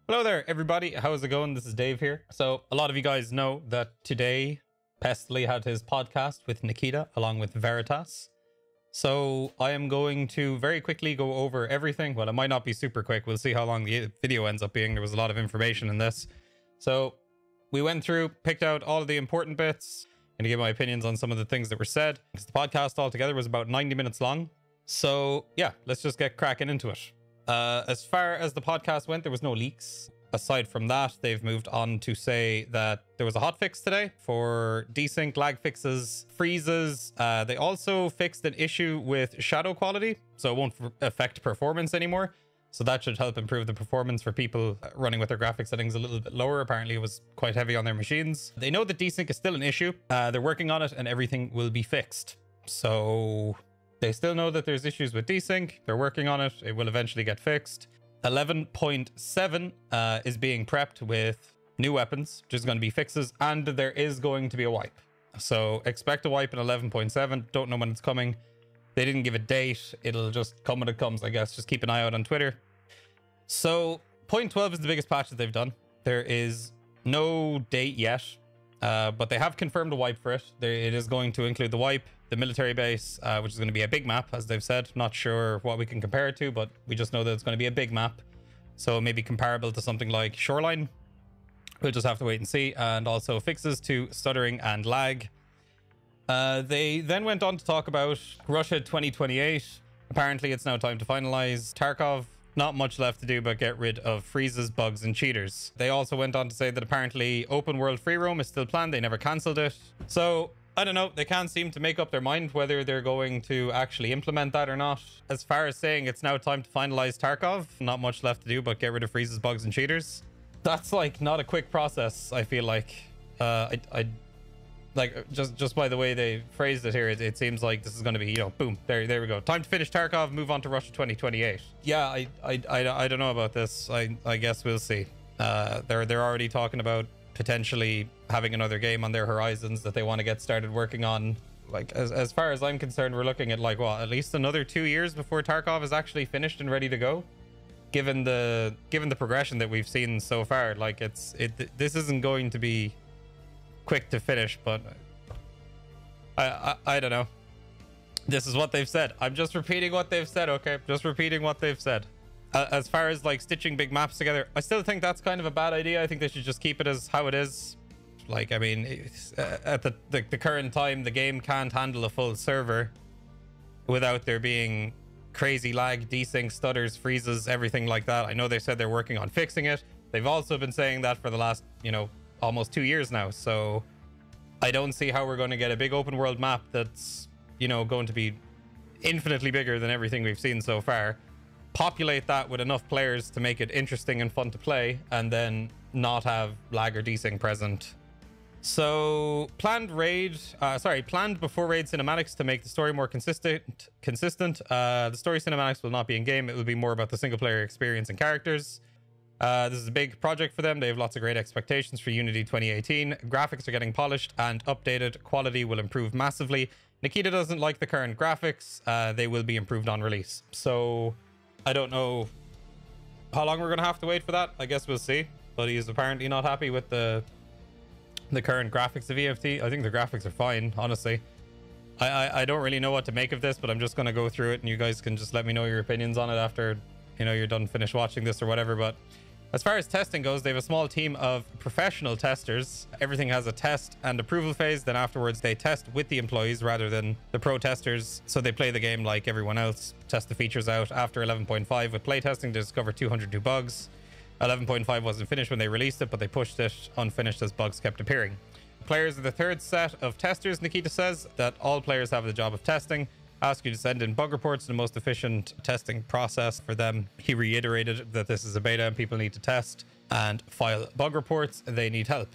Hello there, everybody. How's it going? This is Dave here. So a lot of you guys know that today Pestily had his podcast with Nikita along with Veritas. So I am going to very quickly go over everything. Well, it might not be super quick. We'll see how long the video ends up being. There was a lot of information in this. So we went through, picked out all of the important bits. I'm going to give my opinions on some of the things that were said. Because the podcast altogether was about 90 minutes long. So yeah, let's just get cracking into it. As far as the podcast went, there was no leaks. Aside from that, they've moved on to say that there was a hotfix today for desync, lag fixes, freezes. They also fixed an issue with shadow quality, so it won't affect performance anymore. So that should help improve the performance for people running with their graphics settings a little bit lower. Apparently, it was quite heavy on their machines. They know that desync is still an issue. They're working on it and everything will be fixed. So they still know that there's issues with desync. They're working on it. It will eventually get fixed. 11.7 is being prepped with new weapons, which is going to be fixes, and there is going to be a wipe. So expect a wipe in 11.7. Don't know when it's coming. They didn't give a date. It'll just come when it comes, I guess. Just keep an eye out on Twitter. So 0.12 is the biggest patch that they've done. There is no date yet, but they have confirmed a wipe for it. It is going to include the wipe, the military base, which is going to be a big map, as they've said. Not sure what we can compare it to, but we just know that it's going to be a big map. So maybe comparable to something like Shoreline. We'll just have to wait and see. And also fixes to stuttering and lag. They then went on to talk about Russia 2028. Apparently, it's now time to finalize Tarkov. Not much left to do but get rid of freezes, bugs, and cheaters. They also went on to say that apparently open world free roam is still planned. They never cancelled it. So I don't know. They can't seem to make up their mind whether they're going to actually implement that or not. As far as saying it's now time to finalize Tarkov, not much left to do but get rid of freezes, bugs, and cheaters. That's like not a quick process, I feel like. Like just by the way they phrased it here, it seems like this is going to be, you know, boom, there we go. Time to finish Tarkov, move on to Russia 2028. Yeah, I don't know about this. I guess we'll see. They're already talking about potentially having another game on their horizons that they want to get started working on. Like as far as I'm concerned, we're looking at like what, at least another 2 years before Tarkov is actually finished and ready to go. Given the progression that we've seen so far, like this isn't going to be quick to finish, but I don't know. This is what they've said. I'm just repeating what they've said, okay? Just repeating what they've said. As far as like stitching big maps together, I still think that's kind of a bad idea. I think they should just keep it as how it is. Like, I mean, at the current time, the game can't handle a full server without there being crazy lag, desync, stutters, freezes, everything like that. I know they said they're working on fixing it. They've also been saying that for the last, you know, almost 2 years now. So I don't see how we're going to get a big open world map that's, you know, going to be infinitely bigger than everything we've seen so far. Populate that with enough players to make it interesting and fun to play, and then not have lag or desync present. So planned before raid cinematics to make the story more consistent. The story cinematics will not be in game. It will be more about the single player experience and characters. This is a big project for them. They have lots of great expectations for Unity 2018. Graphics are getting polished and updated. Quality will improve massively. Nikita doesn't like the current graphics. They will be improved on release. So I don't know how long we're going to have to wait for that. I guess we'll see. But he's apparently not happy with the current graphics of EFT. I think the graphics are fine, honestly. I don't really know what to make of this, but I'm just going to go through it and you guys can just let me know your opinions on it after, you know, you're done finished watching this or whatever. But as far as testing goes, they have a small team of professional testers. Everything has a test and approval phase. Then afterwards, they test with the employees rather than the pro testers. So they play the game like everyone else, test the features out. After 11.5 with playtesting, they discovered 202 bugs. 11.5 wasn't finished when they released it, but they pushed it unfinished as bugs kept appearing. Players are the third set of testers. Nikita says that all players have the job of testing. Ask you to send in bug reports, the most efficient testing process for them. He reiterated that this is a beta and people need to test and file bug reports. They need help.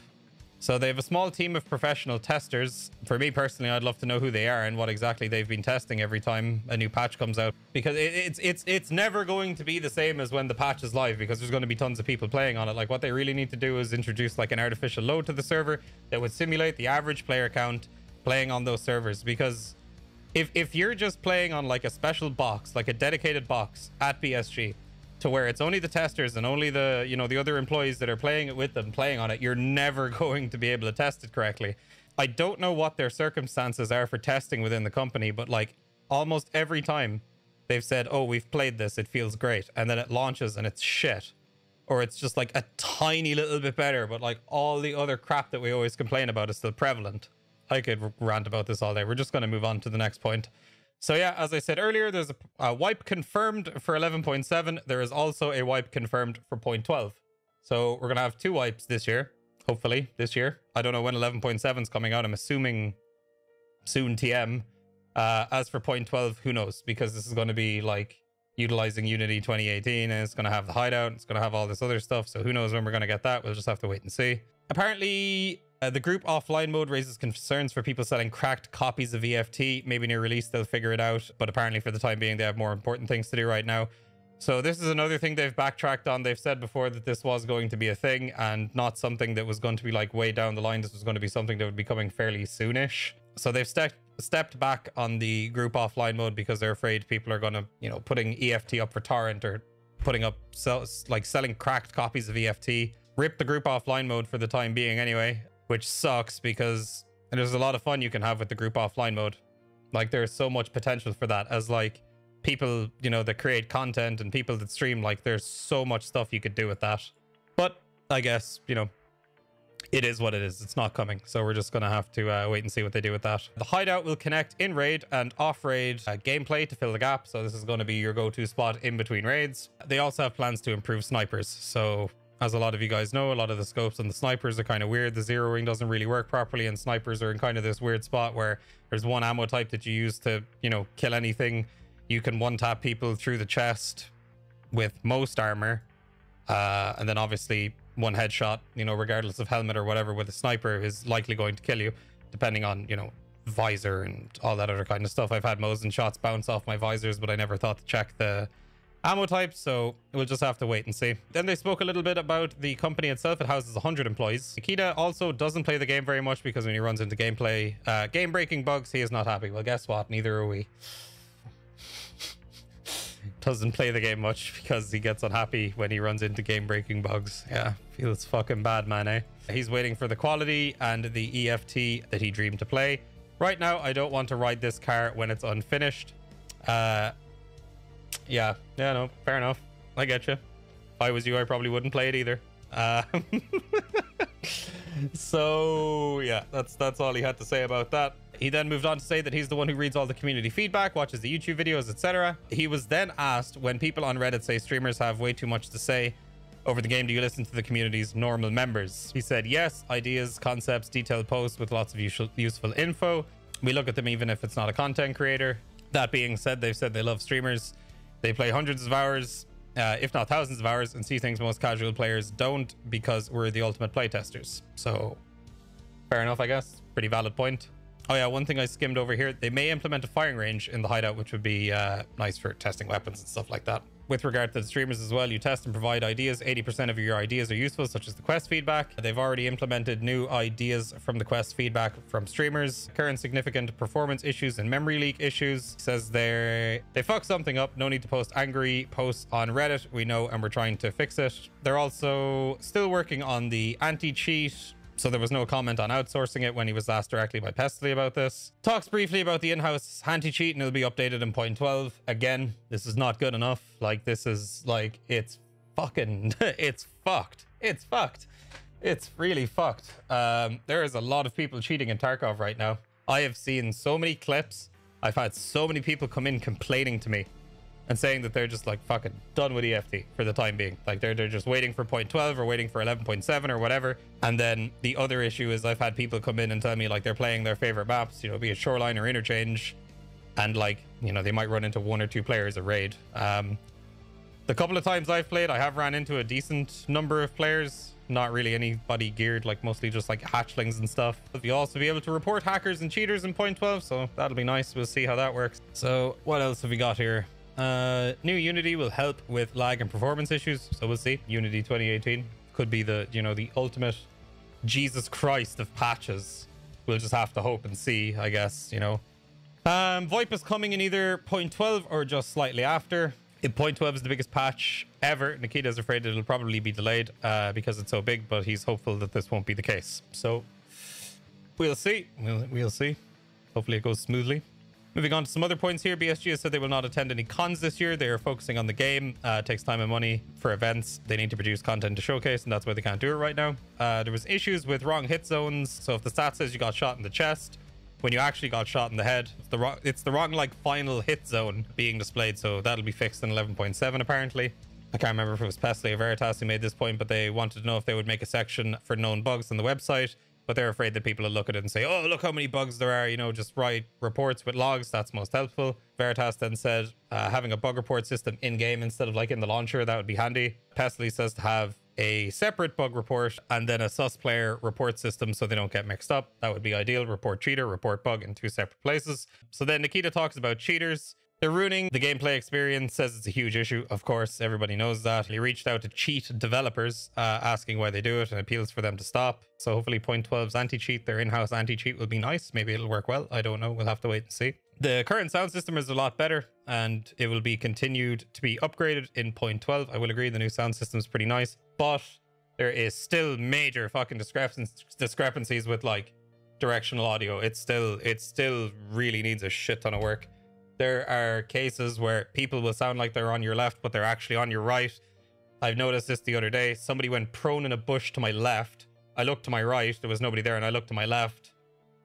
So they have a small team of professional testers. For me personally, I'd love to know who they are and what exactly they've been testing every time a new patch comes out, because it's never going to be the same as when the patch is live, because there's going to be tons of people playing on it. Like, what they really need to do is introduce like an artificial load to the server that would simulate the average player count playing on those servers. Because if you're just playing on like a special box, like a dedicated box at BSG, to where it's only the testers and only the, you know, the other employees that are playing it with them, playing on it, you're never going to be able to test it correctly. I don't know what their circumstances are for testing within the company, but like almost every time they've said, oh, we've played this, it feels great. And then it launches and it's shit. Or it's just like a tiny little bit better, but like all the other crap that we always complain about is still prevalent. I could rant about this all day. We're just going to move on to the next point. So yeah, as I said earlier, there's a wipe confirmed for 11.7. There is also a wipe confirmed for 0.12. So we're going to have 2 wipes this year. Hopefully this year. I don't know when 11.7 is coming out. I'm assuming soon TM. As for 0.12, who knows? Because this is going to be like utilizing Unity 2018 and it's going to have the hideout. It's going to have all this other stuff. So who knows when we're going to get that? We'll just have to wait and see. Apparently, the group offline mode raises concerns for people selling cracked copies of EFT. Maybe near release, they'll figure it out. But apparently for the time being, they have more important things to do right now. So this is another thing they've backtracked on. They've said before that this was going to be a thing and not something that was going to be like way down the line. This was going to be something that would be coming fairly soonish. So they've stepped back on the group offline mode because they're afraid people are going to, you know, putting EFT up for torrent or putting up selling cracked copies of EFT. Rip the group offline mode for the time being anyway, which sucks because there's a lot of fun you can have with the group offline mode. Like there's so much potential for that as like people, you know, that create content and people that stream, like there's so much stuff you could do with that. But I guess, you know, it is what it is. It's not coming. So we're just going to have to wait and see what they do with that. The hideout will connect in raid and off raid gameplay to fill the gap. So this is going to be your go-to spot in between raids. They also have plans to improve snipers. So as a lot of you guys know, a lot of the scopes on the snipers are kind of weird. The zeroing doesn't really work properly and snipers are in kind of this weird spot where there's one ammo type that you use to, you know, kill anything. You can one-tap people through the chest with most armor. And then obviously one headshot, you know, regardless of helmet or whatever with a sniper is likely going to kill you, depending on, you know, visor and all that other kind of stuff. I've had Mosin shots bounce off my visors, but I never thought to check the ammo type, so we'll just have to wait and see. Then they spoke a little bit about the company itself. It houses 100 employees. Nikita also doesn't play the game very much because when he runs into gameplay, game-breaking bugs, he is not happy. Well, guess what? Neither are we. Doesn't play the game much because he gets unhappy when he runs into game-breaking bugs. Yeah, feels fucking bad, man, eh? He's waiting for the quality and the EFT that he dreamed to play. Right now, I don't want to ride this car when it's unfinished. Yeah, no, fair enough. I get you. If I was you, I probably wouldn't play it either. So yeah, that's all he had to say about that. He then moved on to say that he's the one who reads all the community feedback, watches the YouTube videos, etc. He was then asked, when people on Reddit say streamers have way too much to say over the game, do you listen to the community's normal members? He said, yes, ideas, concepts, detailed posts with lots of useful info. We look at them even if it's not a content creator. That being said, they've said they love streamers. They play hundreds of hours, if not thousands of hours, and see things most casual players don't because we're the ultimate playtesters. So fair enough, I guess. Pretty valid point. Oh yeah, one thing I skimmed over here. They may implement a firing range in the hideout, which would be nice for testing weapons and stuff like that. With regard to the streamers as well, you test and provide ideas. 80% of your ideas are useful, such as the quest feedback. They've already implemented new ideas from the quest feedback from streamers. Current significant performance issues and memory leak issues. Says they fucked something up. No need to post angry posts on Reddit. We know and we're trying to fix it. They're also still working on the anti-cheat. So there was no comment on outsourcing it when he was asked directly by Pestily about this. Talks briefly about the in-house anti-cheat and it'll be updated in 0.12. Again, this is not good enough. Like, this is like, it's fucking, it's fucked. It's fucked. It's really fucked. There is a lot of people cheating in Tarkov right now. I have seen so many clips. I've had so many people come in complaining to me and saying that they're just like fucking done with EFT for the time being. Like they're just waiting for 0.12 or waiting for 11.7 or whatever. And then the other issue is I've had people come in and tell me like they're playing their favorite maps, you know, be it Shoreline or Interchange. And like, you know, they might run into 1 or 2 players a raid. The couple of times I've played, I have ran into a decent number of players. Not really anybody geared, like mostly just like hatchlings and stuff. You'll also be able to report hackers and cheaters in 0.12. So that'll be nice. We'll see how that works. So what else have we got here? New Unity will help with lag and performance issues, so we'll see. Unity 2018 could be the, you know, the ultimate Jesus Christ of patches. We'll just have to hope and see, I guess, you know. VoIP is coming in either 0.12 or just slightly after. If 0.12 is the biggest patch ever, Nikita is afraid it'll probably be delayed because it's so big, but he's hopeful that this won't be the case. So we'll see. We'll see. Hopefully it goes smoothly. Moving on to some other points here. BSG has said they will not attend any cons this year. They are focusing on the game. It takes time and money for events. They need to produce content to showcase, and that's why they can't do it right now. There was issues with wrong hit zones. So if the stat says you got shot in the chest, when you actually got shot in the head, it's the wrong like final hit zone being displayed. So that'll be fixed in 11.7 apparently. I can't remember if it was Pestily Veritas who made this point, but they wanted to know if they would make a section for known bugs on the website. But they're afraid that people will look at it and say, oh, look how many bugs there are, you know, just write reports with logs. That's most helpful. Veritas then said having a bug report system in game instead of like in the launcher, that would be handy. Pestily says to have a separate bug report and then a sus player report system so they don't get mixed up. That would be ideal. Report cheater, report bug in 2 separate places. So then Nikita talks about cheaters. They're ruining the gameplay experience, says it's a huge issue. Of course, everybody knows that. He reached out to cheat developers asking why they do it and appeals for them to stop. So hopefully 0.12's anti-cheat, their in-house anti-cheat will be nice. Maybe it'll work well. I don't know. We'll have to wait and see. The current sound system is a lot better and it will be continued to be upgraded in 0.12. I will agree the new sound system is pretty nice, but there is still major fucking discrepancies with like directional audio. It still really needs a shit ton of work. There are cases where people will sound like they're on your left, but they're actually on your right. I've noticed this the other day. Somebody went prone in a bush to my left. I looked to my right. There was nobody there. And I looked to my left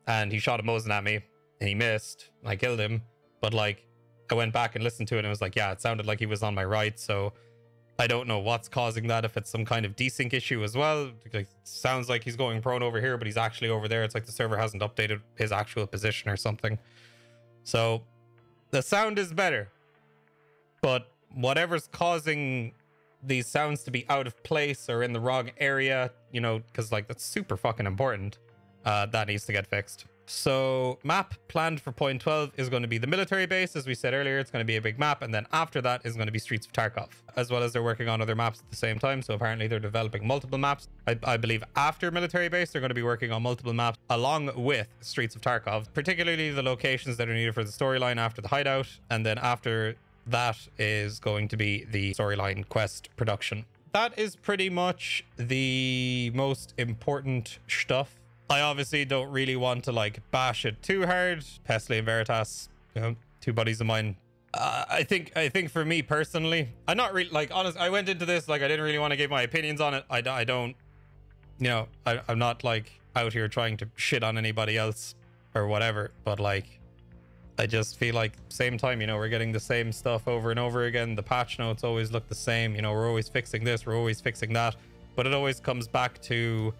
and he shot a Mosin at me and he missed. I killed him. But like, I went back and listened to it and it was like, yeah, it sounded like he was on my right. So I don't know what's causing that. If it's some kind of desync issue as well. Like, sounds like he's going prone over here, but he's actually over there. It's like the server hasn't updated his actual position or something. So the sound is better, but whatever's causing these sounds to be out of place or in the wrong area, you know, because like that's super fucking important, that needs to get fixed. So map planned for 0.12 is going to be the military base. As we said earlier, it's going to be a big map. And then after that is going to be Streets of Tarkov, as well as they're working on other maps at the same time. So apparently they're developing multiple maps. I believe after military base, they're going to be working on multiple maps along with Streets of Tarkov, particularly the locations that are needed for the storyline after the hideout. And then after that is going to be the storyline quest production. That is pretty much the most important stuff. I obviously don't really want to like bash it too hard. Pestily and Veritas, you know, 2 buddies of mine. I think for me personally, I'm not really like honest. I went into this like I didn't really want to give my opinions on it. I don't, you know, I'm not like out here trying to shit on anybody else or whatever. But like, I just feel like same time, you know, we're getting the same stuff over and over again. The patch notes always look the same. You know, we're always fixing this, we're always fixing that, but it always comes back to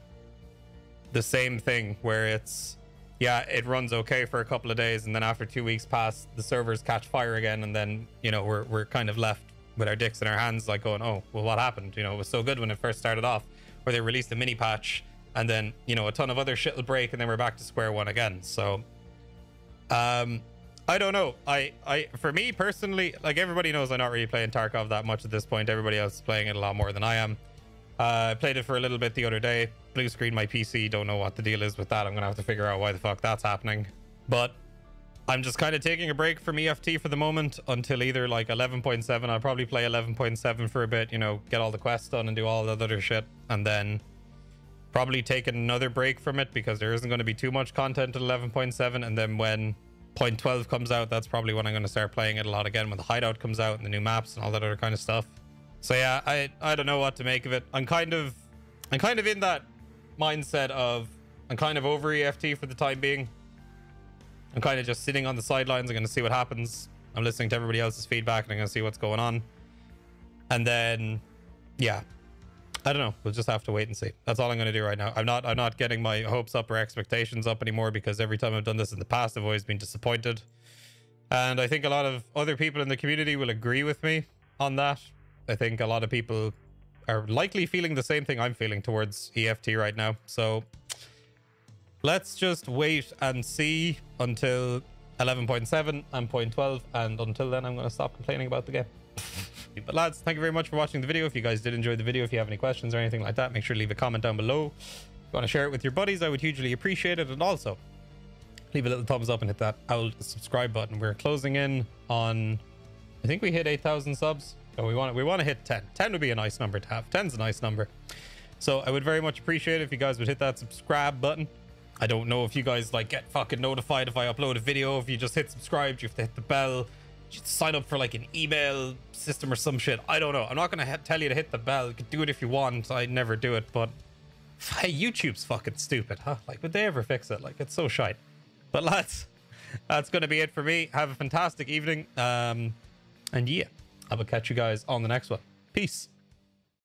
the same thing where it's, yeah, it runs okay for a couple of days and then after 2 weeks pass, the servers catch fire again, and then, you know, we're kind of left with our dicks in our hands like going, oh well, what happened? You know, it was so good when it first started off, where they released a mini patch and then, you know, a ton of other shit will break and then we're back to square one again. So I don't know. For me personally, like everybody knows I'm not really playing Tarkov that much at this point. Everybody else is playing it a lot more than I am. I played it for a little bit the other day. Blue screen my PC. Don't know what the deal is with that. I'm gonna have to figure out why the fuck that's happening. But I'm just kind of taking a break from EFT for the moment until either like 11.7. I'll probably play 11.7 for a bit, you know, get all the quests done and do all that other shit, and then probably take another break from it because there isn't going to be too much content at 11.7. And then when 0.12 comes out, that's probably when I'm going to start playing it a lot again, when the hideout comes out and the new maps and all that other kind of stuff. So yeah, I don't know what to make of it. I'm kind of in that mindset of I'm kind of over EFT for the time being. I'm kind of just sitting on the sidelines. I'm going to see what happens. I'm listening to everybody else's feedback and I'm going to see what's going on. And then, yeah, I don't know. We'll just have to wait and see. That's all I'm going to do right now. I'm not getting my hopes up or expectations up anymore, because every time I've done this in the past, I've always been disappointed. And I think a lot of other people in the community will agree with me on that. I think a lot of people are likely feeling the same thing I'm feeling towards EFT right now. So let's just wait and see until 11.7 and 0.12. And until then, I'm going to stop complaining about the game. But lads, thank you very much for watching the video. If you guys did enjoy the video, if you have any questions or anything like that, make sure to leave a comment down below. If you want to share it with your buddies, I would hugely appreciate it. And also leave a little thumbs up and hit that old subscribe button. We're closing in on I think we hit 8,000 subs. Oh, we want to hit 10. 10 would be a nice number to have. 10's a nice number. So I would very much appreciate it if you guys would hit that subscribe button. I don't know if you guys like get fucking notified if I upload a video. If you just hit subscribe, you have to hit the bell. You should sign up for like an email system or some shit. I don't know. I'm not going to tell you to hit the bell. You can do it if you want. I never do it, but hey, YouTube's fucking stupid, huh? Like, would they ever fix it? Like, it's so shite. But lads, that's going to be it for me. Have a fantastic evening. And yeah, I will catch you guys on the next one. Peace.